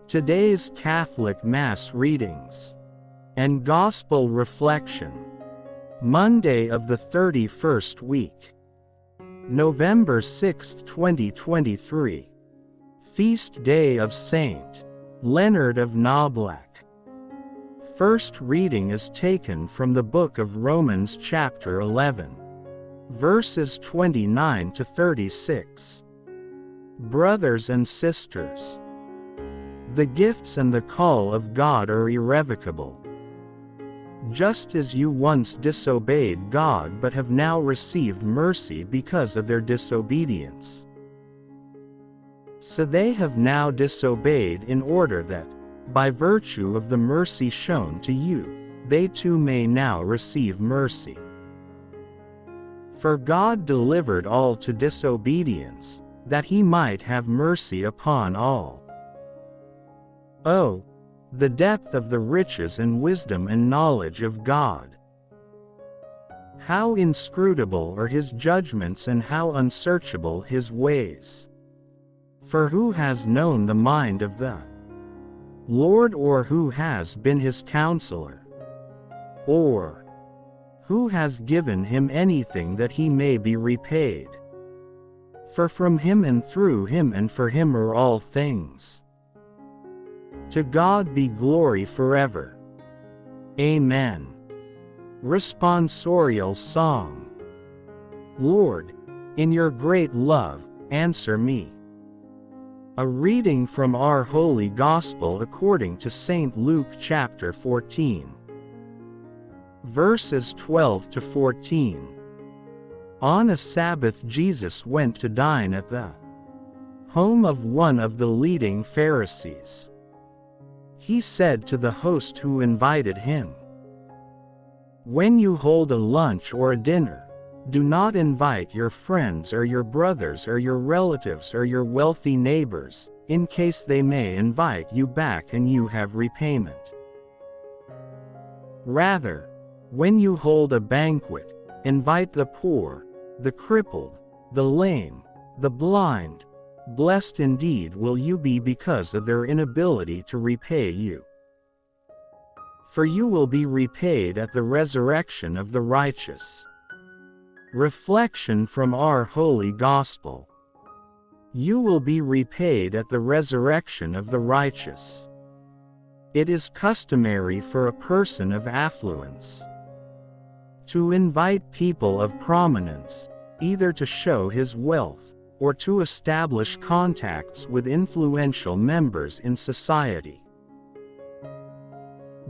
Today's Catholic Mass readings and Gospel reflection. Monday of the 31st week, November 6, 2023. Feast Day of Saint Leonard of Noblac. First reading is taken from the book of Romans chapter 11, verses 29 to 36. Brothers and sisters, the gifts and the call of God are irrevocable. Just as you once disobeyed God but have now received mercy because of their disobedience, so they have now disobeyed in order that, by virtue of the mercy shown to you, they too may now receive mercy. For God delivered all to disobedience, that he might have mercy upon all. Oh, the depth of the riches and wisdom and knowledge of God! How inscrutable are his judgments and how unsearchable his ways! For who has known the mind of the Lord, or who has been his counselor? Or who has given him anything that he may be repaid? For from him and through him and for him are all things. To God be glory forever. Amen. Responsorial Song. Lord, in your great love, answer me. A reading from our Holy Gospel according to St. Luke chapter 14, verses 12 to 14. On a Sabbath Jesus went to dine at the home of one of the leading Pharisees. He said to the host who invited him, "When you hold a lunch or a dinner, do not invite your friends or your brothers or your relatives or your wealthy neighbors, in case they may invite you back and you have repayment. Rather, when you hold a banquet, invite the poor, the crippled, the lame, the blind. Blessed indeed will you be because of their inability to repay you. For you will be repaid at the resurrection of the righteous." Reflection from our Holy Gospel. You will be repaid at the resurrection of the righteous. It is customary for a person of affluence to invite people of prominence, either to show his wealth, or to establish contacts with influential members in society.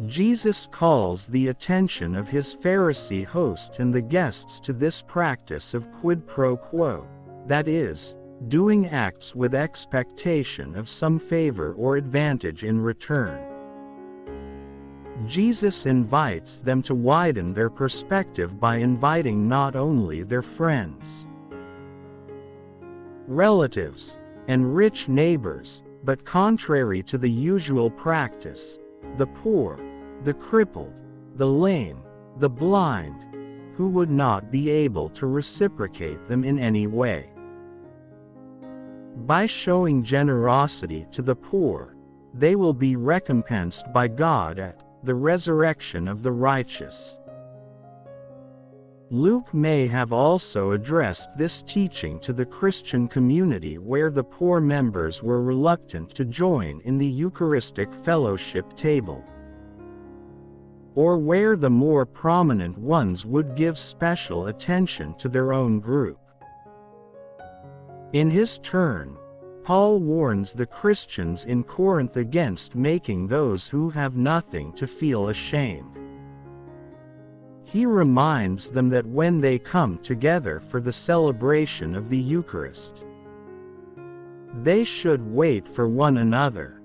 Jesus calls the attention of his Pharisee host and the guests to this practice of quid pro quo, that is, doing acts with expectation of some favor or advantage in return. Jesus invites them to widen their perspective by inviting not only their friends, relatives, and rich neighbors, but contrary to the usual practice, the poor, the crippled, the lame, the blind, who would not be able to reciprocate them in any way. By showing generosity to the poor, they will be recompensed by God at the resurrection of the righteous. Luke may have also addressed this teaching to the Christian community where the poor members were reluctant to join in the Eucharistic fellowship table, or where the more prominent ones would give special attention to their own group. In his turn, Paul warns the Christians in Corinth against making those who have nothing to feel ashamed. He reminds them that when they come together for the celebration of the Eucharist, they should wait for one another.